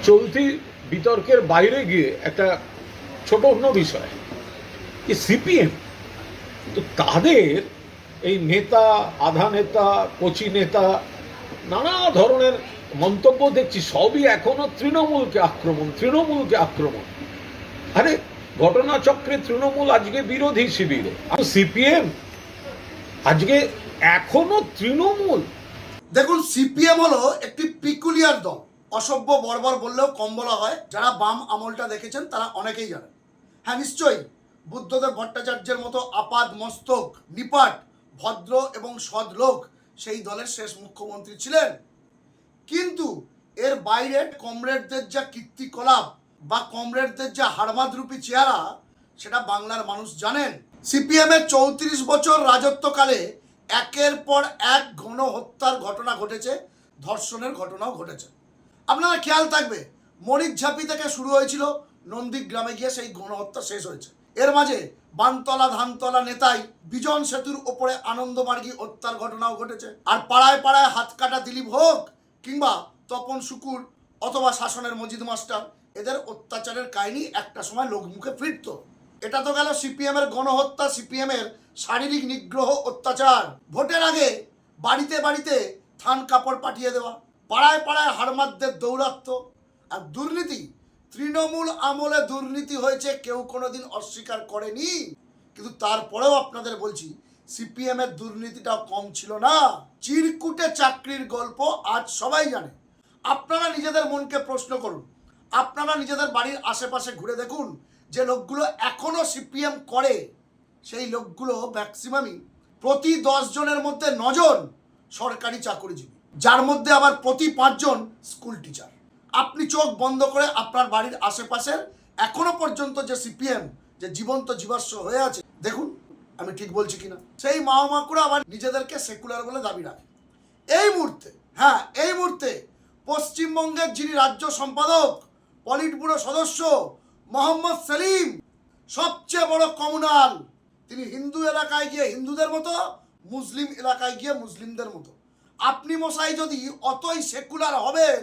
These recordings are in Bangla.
চলতি বিতর্কের বাইরে গিয়ে একটা ছোট অন্য বিষয়, যে সিপিএম তো তাদের এই নেতা, আধা নেতা, কচি নেতা, নানা ধরনের মন্তব্য দেখছি, সবই এখনো তৃণমূলকে আক্রমণ। আরে ঘটনাচক্রে তৃণমূল আজকে বিরোধী শিবিরে, আর সিপিএম আজকে এখনো তৃণমূল। দেখুন, সিপিএম হলো একটি পিকুলিয়ার দল। অসভ্য বর্বর বললেও কম বলা হয়। যারা বাম আমলটা দেখেছেন তারা অনেকেই জানেন। হ্যাঁ, নিশ্চয়ই বুদ্ধদেব ভট্টাচার্যের মতো আপাদ মস্তক, নিপাট, ভদ্র এবং সৎ লোক সেই দলের শেষ মুখ্যমন্ত্রী ছিলেন। কিন্তু এর বাইরে কমরেডদের যা কীর্তিকলাপ বা কমরেডদের যা হাড়মাদরূপী চেহারা, সেটা বাংলার মানুষ জানেন। সিপিএম এর 34 বছর রাজত্বকালে একের পর এক গণহত্যার ঘটনা ঘটেছে, ধর্ষণের ঘটনাও ঘটেছে। আপনারা খেয়াল থাকবে, মরিচঝাপি থেকে শুরু হয়েছিল, নন্দীগ্রামে গিয়ে সেই গণহত্যা শেষ হয়েছে। এর মাঝে বানতলা ধানতলা নেতাই বিজন সেতুর ওপরে আনন্দমার্গী হত্যার ঘটনাও ঘটেছে। আর পাড়ায় পাড়ায় হাত কাটা দিলীপ হোক কিংবা তপন শুকুর অথবা শাসনের মজিদ মাস্টার, এদের অত্যাচারের কাহিনী একটা সময় লোকমুখে ফিরত। এটা তো গেল সিপিএম এর গণহত্যা, সিপিএম এর শারীরিক নিগ্রহ, অত্যাচার। ভোটের আগে বাড়িতে বাড়িতে থান কাপড় পাঠিয়ে দেওয়া, পাড়ায় পাড়ায় হাড়মাদদের দৌরাত্ম্য। আর দুর্নীতি, তৃণমূল আমলে দুর্নীতি হয়েছে, কেউ কোনোদিন অস্বীকার করেনি। কিন্তু তারপরেও আপনাদের বলছি, সিপিএম এর দুর্নীতিটাও কম ছিল না। চিরকুটে চাকরির গল্প আজ সবাই জানে। আপনারা নিজেদের মনকে প্রশ্ন করুন, আপনারা নিজেদের বাড়ির আশেপাশে ঘুরে দেখুন, যে লোকগুলো এখনো সিপিএম করে সেই লোকগুলো ম্যাক্সিমামই প্রতি 10 জনের মধ্যে 9 জন সরকারি চাকরিজীবী, যার মধ্যে আবার প্রতি 5 জন স্কুল টিচার। আপনি চোখ বন্ধ করে আপনার বাড়ির আশেপাশের এখনো পর্যন্ত যে সিপিএম যে জীবন্ত জীবাশ্ম হয়ে আছে দেখুন, আমি ঠিক বলছি কিনা। সেই মাওমাকুড়া আবার নিজেদেরকে সেকুলার বলে দাবি রাখে। এই মুহূর্তে, হ্যাঁ এই মুহূর্তে পশ্চিমবঙ্গের যিনি রাজ্য সম্পাদক, পলিট ব্যুরো সদস্য মোহাম্মদ সেলিম, সবচেয়ে বড় কমিউনাল, তিনি হিন্দু এলাকায় গিয়ে হিন্দুদের মতো, মুসলিম এলাকায় গিয়ে মুসলিমদের মতো। আপনি মশাই যদি অতই সেকুলার হবেন,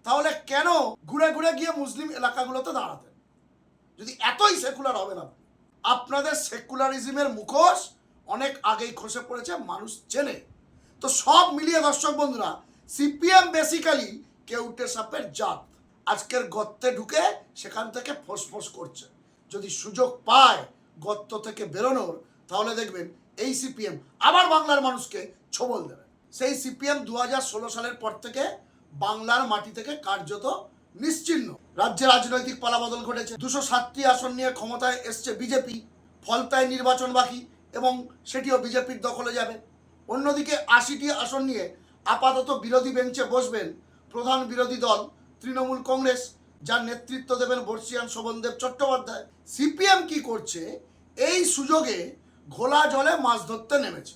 তাহলে কেন ঘুরে ঘুরে গিয়ে মুসলিম এলাকাগুলোতে দাঁড়াতেন? যদি এতই সেকুলার হবেন আপনি, আপনাদের সেকুলারিজমের মুখোশ অনেক আগেই খসে পড়েছে, মানুষ চেনে। তো সব মিলিয়ে দর্শক বন্ধুরা, সিপিএম বেসিক্যালি কেউটে সাপের জাত। আজকের গর্তে ঢুকে সেখান থেকে ফোঁস করছে। যদি সুযোগ পায় গর্ত থেকে বেরোনোর, তাহলে দেখবেন এই সিপিএম আবার বাংলার মানুষকে ছোবল দেবে। সেই সিপিএম 2016 সালের পর থেকে বাংলার মাটি থেকে কার্যত নিশ্চিহ্ন। রাজ্যে রাজনৈতিক পালাবদল ঘটেছে। 207টি আসন নিয়ে ক্ষমতায় এসছে বিজেপি, ফলতায় নির্বাচন বাকি এবং সেটিও বিজেপির দখলে যাবে। অন্যদিকে 80টি আসন নিয়ে আপাতত বিরোধী বেঞ্চে বসবেন প্রধান বিরোধী দল তৃণমূল কংগ্রেস, যার নেতৃত্ব দেবেন বর্ষিয়ান শোভনদেব চট্টোপাধ্যায়। সিপিএম কি করছে? এই সুযোগে ঘোলা জলে মাছ ধরতে নেমেছে।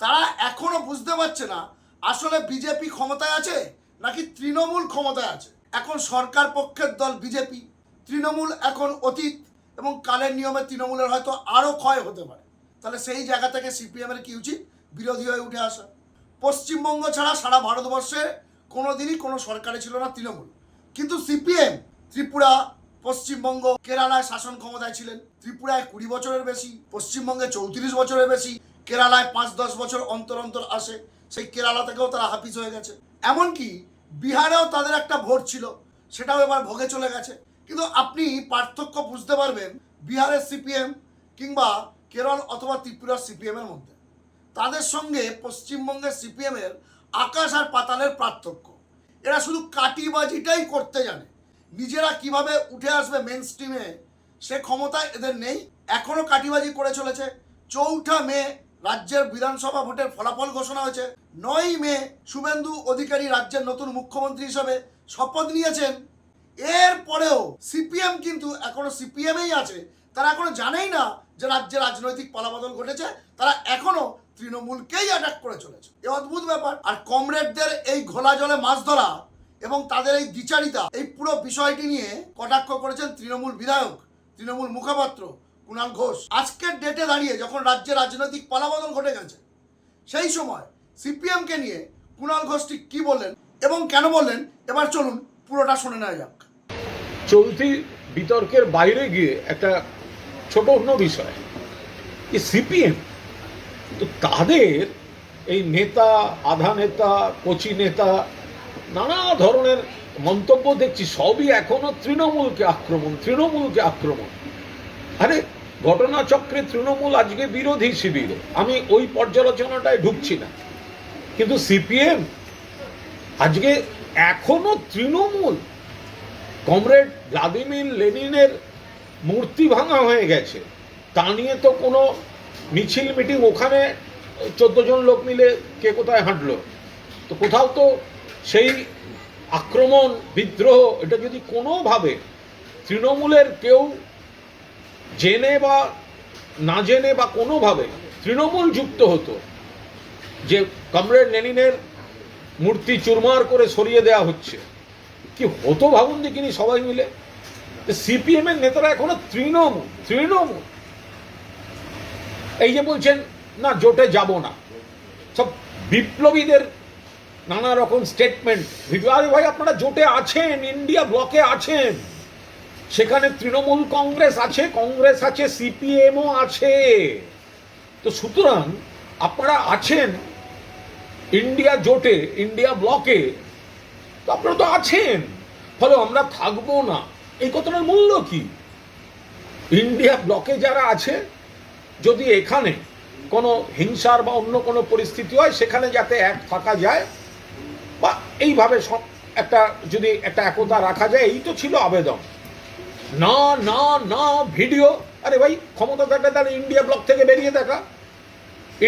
তারা এখনো বুঝতে পারছে না আসলে বিজেপি ক্ষমতায় আছে নাকি তৃণমূল ক্ষমতায় আছে। এখন সরকার পক্ষের দল বিজেপি, তৃণমূল এখন অতীত, এবং কালের নিয়মে তৃণমূলের হয়তো আরও ক্ষয় হতে পারে। তাহলে সেই জায়গা থেকে সিপিএম এর কি উচিত? বিরোধী হয়ে উঠে আসা। পশ্চিমবঙ্গ ছাড়া সারা ভারতবর্ষে কোনোদিনই কোনো সরকারে ছিল না তৃণমূল, কিন্তু সিপিএম ত্রিপুরা, পশ্চিমবঙ্গ, কেরালায় শাসন ক্ষমতায় ছিলেন। ত্রিপুরায় 20 বছরের বেশি, পশ্চিমবঙ্গে 34 বছরের বেশি, কেরালায় 5-10 বছর অন্তর অন্তর আসে। সেই কেরালা থেকেও তারা হাফিজ হয়ে গেছে। এমনকি বিহারেও তাদের একটা ভোট ছিল, সেটাও এবার ভোগে চলে গেছে। কিন্তু আপনি পার্থক্য বুঝতে পারবেন বিহারের সিপিএম কিংবা কেরল অথবা ত্রিপুরার সিপিএম এর মধ্যে। তাদের সঙ্গে পশ্চিমবঙ্গের সিপিএম এর আকাশ আর পাতালের পার্থক্য। এরা শুধু কাটিবাজিটাই করতে জানে, নিজেরা কিভাবে উঠে আসবে মেন স্ট্রিমে সে ক্ষমতা এদের নেই। এখনো কাটিবাজি করে চলেছে। 4 মে রাজ্যের বিধানসভা ভোটের ফলাফল ঘোষণা হয়েছে। 9 মে শুভেন্দু অধিকারী রাজ্যের নতুন মুখ্যমন্ত্রী হিসেবে শপথ নিয়েছেন। এরপরেও সিপিএম কিন্তু এখনো সিপিএমেই আছে। তারা এখনো জানেই না যে রাজ্যে রাজনৈতিক পালাবদল ঘটেছে। তারা এখনো তৃণমূলকেই অ্যাটাক করে চলেছে। এ অদ্ভুত ব্যাপার। আর কমরেডদের এই ঘোলা জলে মাছ ধরা এবং তাদের এই দ্বিচারিতা, এই পুরো বিষয়টি নিয়ে কটাক্ষ করেছেন তৃণমূল বিধায়ক, তৃণমূল মুখপাত্র কুণাল ঘোষ। আজকের ডেটে দাঁড়িয়ে যখন রাজ্যে রাজনৈতিক পালাবদল ঘটে গেছে, সেই সময় সিপিএমকে নিয়ে কুণাল ঘোষ ঠিক কী বললেন এবং কেন বললেন, এবার চলুন পুরোটা শুনে নেওয়া যাক। চলতি বিতর্কের বাইরে গিয়ে একটা ছোট অন্য বিষয়, যে সিপিএম, তো তাদের এই নেতা, আধা নেতা, কচি নেতা, নানা ধরনের মন্তব্য দেখছি, সবই এখনো তৃণমূলকে আক্রমণ। আরে ঘটনাচক্রে তৃণমূল আজকে বিরোধী শিবির, আমি ওই পর্যালোচনাটায় ঢুকছি না, কিন্তু সিপিএম আজকে এখনো তৃণমূল। কমরেড ভ্লাদিমির লেনিনের মূর্তি ভাঙা হয়ে গেছে, তা নিয়ে তো কোনো মিছিল মিটিং, ওখানে 14 জন লোক মিলে কে কোথায় হাঁটলো, তো কোথাও তো সেই আক্রমণ, বিদ্রোহ, এটা যদি কোনোভাবে তৃণমূলের কেউ জেনে বা না জেনে বা কোনোভাবে তৃণমূল যুক্ত হতো, যে কমরেড লেনিনের মূর্তি চুরমার করে সরিয়ে দেওয়া হচ্ছে, কি হতো ভাবুন দেখিনি সবাই মিলে। সিপিএম এর নেতারা এখনো তৃণমূল। এই যে বলছেন না জোটে যাব না, সব বিপ্লবীদের নানা রকম স্টেটমেন্ট। আরে ভাই, আপনারা জোটে আছেন, ইন্ডিয়া ব্লকে আছেন, সেখানে তৃণমূল কংগ্রেস আছে, সিপিএমও আছে। তো সুতরাং আপনারা আছেন ইন্ডিয়া জোটে, ইন্ডিয়া ব্লকে, তো আপনারা তো আছেন, ফলে আমরা থাকবো না, এই কথাটার মূল্য কি? ইন্ডিয়া ব্লকে যারা আছে, যদি এখানে কোনো হিংসার বা অন্য কোনো পরিস্থিতি হয়, সেখানে যাতে এক থাকা যায়, বা এইভাবে যদি একটা একতা রাখা যায়, এই তো ছিল আবেদন। না ভিডিও, আরে ভাই ক্ষমতা থাকলে তাহলে ইন্ডিয়া ব্লক থেকে বেরিয়ে দেখা।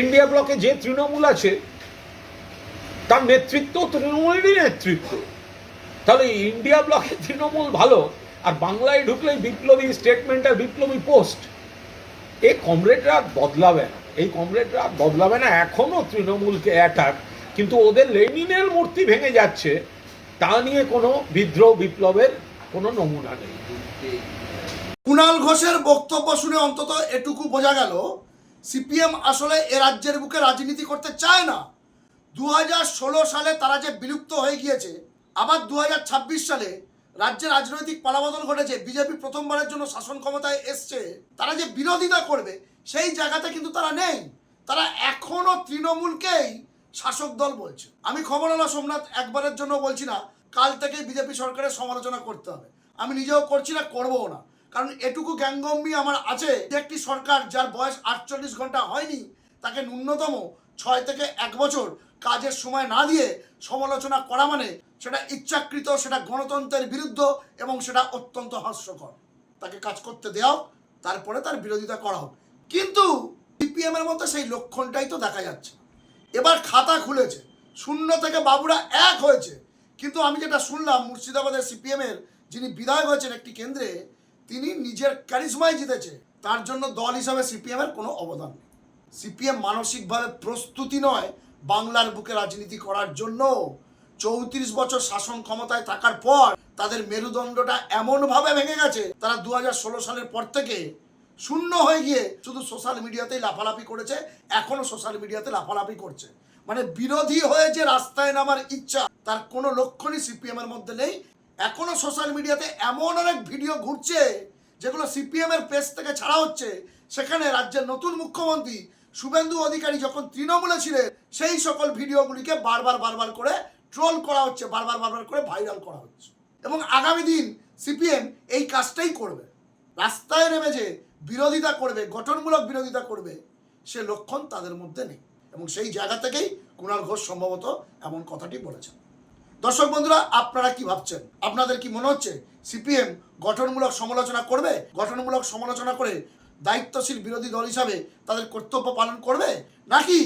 ইন্ডিয়া ব্লকে যে তৃণমূল আছে, তার নেতৃত্ব তৃণমূলেরই নেতৃত্ব, তাহলে ইন্ডিয়া ব্লকে তৃণমূল ভালো, আর বাংলায় ঢুকলেই বিপ্লবী স্টেটমেন্ট আর বিপ্লবী পোস্ট। এই কমরেডরা বদলাবে না, এখনো তৃণমূলকে অ্যাটাক, কিন্তু ওদের লেনিনের মূর্তি ভেঙে যাচ্ছে, তা নিয়ে কোনো বিদ্রোহ বিপ্লবের কোনো নমুনা নেই। কুণাল ঘোষের বক্তব্য শুনে অন্তত এটুকু বোঝা গেল, সিপিএম আসলে এ রাজ্যের বুকে রাজনীতি করতে চায় না। 2016 সালে তারা যে বিলুপ্ত হয়ে গিয়েছে, আবার 2026 সালে রাজ্যে রাজনৈতিক পালাবদল ঘটেছে, বিজেপি প্রথমবারের জন্য শাসন ক্ষমতায় এসছে, তারা যে বিরোধিতা করবে সেই জায়গাতে কিন্তু তারা নেই। তারা এখনো তৃণমূলকেই শাসক দল বলছে। আমি খবরওয়ালা সোমনাথ একবারের জন্য বলছি না কাল থেকে বিজেপি সরকারের সমালোচনা করতে হবে, আমি নিজেও করছি না, করবও না, কারণ এটুকু জ্ঞানগম্যি আমার আছে যে একটি সরকার যার বয়স 48 ঘন্টা হয়নি, তাকে ন্যূনতম 6 থেকে 1 বছর কাজের সময় না দিয়ে সমালোচনা করা মানে সেটা ইচ্ছাকৃত, সেটা গণতন্ত্রের বিরুদ্ধ, এবং সেটা অত্যন্ত হাস্যকর। তাকে কাজ করতে দেওয়া, তারপরে তার বিরোধিতা করা হোক, কিন্তু সিপিএম এর মধ্যে সেই লক্ষণটাই তো দেখা যাচ্ছে। এবার খাতা খুলেছে, 0 থেকে বাবুরা 1 হয়েছে, কিন্তু আমি যেটা শুনলাম, মুর্শিদাবাদের সিপিএম এর যিনি বিধায়ক হয়েছেন একটি কেন্দ্রে, তিনি নিজের ক্যারিজমায় জিতেছে, তার জন্য দল হিসাবে সিপিএম এর কোনো অবদান নেই। সিপিএম মানসিকভাবে প্রস্তুতি নয় বাংলার বুকে রাজনীতি করার জন্য। 34 বছর শাসন ক্ষমতায় থাকার পর তাদের মেরুদণ্ডটা এমনভাবে ভেঙে গেছে, তারা 2016 সালের পর থেকে শূন্য হয়ে গিয়ে শুধু সোশ্যাল মিডিয়াতেই লাফালাফি করেছে, এখনো সোশ্যাল মিডিয়াতে লাফালাফি করছে। মানে বিরোধী হয়ে যে রাস্তায় নামার ইচ্ছা, তার কোনো লক্ষণই সিপিএম এর মধ্যে নেই। এখনো সোশ্যাল মিডিয়াতে এমন অনেক ভিডিও ঘুরছে যেগুলো সিপিএম এর পেজ থেকে ছাড়া হচ্ছে, সেখানে রাজ্যের নতুন মুখ্যমন্ত্রী শুভেন্দু অধিকারী যখন তৃণমূলে ছিলেন, সেই সকল ভিডিওগুলিকে বারবার করে ট্রোল করা হচ্ছে, বারবার করে ভাইরাল করা হচ্ছে। এবং আগামী দিন সিপিএম এই কাজটাই করবে, রাস্তায় নেমে যে বিরোধিতা করবে, গঠনমূলক বিরোধিতা করবে, সে লক্ষণ তাদের মধ্যে নেই। এবং সেই জায়গা থেকেই কুণাল ঘোষ সম্ভবত এমন কথাটি বলেছেন। দর্শক বন্ধুরা, আপনারা কি ভাবছেন? আপনাদের কি মনে হচ্ছে সিপিএম গঠনমূলক সমালোচনা করবে? গঠনমূলক সমালোচনা করে দায়িত্বশীল বিরোধী দল হিসাবে তাদের কর্তব্য পালন করবে, নাকি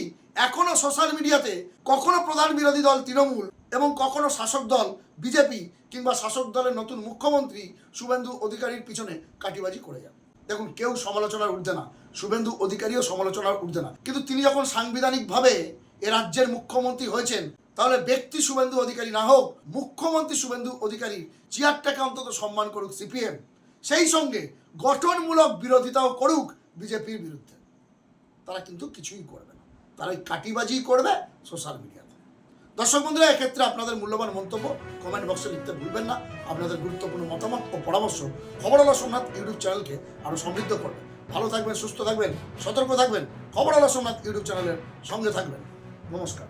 এখনো সোশ্যাল মিডিয়াতে কখনো প্রধান বিরোধী দল তৃণমূল এবং কখনো শাসক দল বিজেপি কিংবা শাসক দলের নতুন মুখ্যমন্ত্রী শুভেন্দু অধিকারীর পিছনে কাটিবাজি করে যান? দেখুন, কেউ সমালোচনার ঊর্ধ্বে না, শুভেন্দু অধিকারীও সমালোচনার ঊর্ধ্বে না, কিন্তু তিনি যখন সাংবিধানিকভাবে এ রাজ্যের মুখ্যমন্ত্রী হয়েছেন, তাহলে ব্যক্তি শুভেন্দু অধিকারী না হোক, মুখ্যমন্ত্রী শুভেন্দু অধিকারীর চেয়ারটাকে অন্তত সম্মান করুক সিপিএম, সেই সঙ্গে গঠনমূলক বিরোধিতাও করুক বিজেপির বিরুদ্ধে। তারা কিন্তু কিছুই করবে না, তারা কাটিবাজি করবে সোশ্যাল মিডিয়াতে। দর্শক বন্ধুরা, এক্ষেত্রে আপনাদের মূল্যবান মন্তব্য কমেন্ট বক্সে লিখতে ভুলবেন না। আপনাদের গুরুত্বপূর্ণ মতামত ও পরামর্শ খবরওয়ালা সোমনাথ ইউটিউব চ্যানেলকে আরও সমৃদ্ধ করবে। ভালো থাকবেন, সুস্থ থাকবেন, সতর্ক থাকবেন। খবরওয়ালা সোমনাথ ইউটিউব চ্যানেলের সঙ্গে থাকবেন। নমস্কার।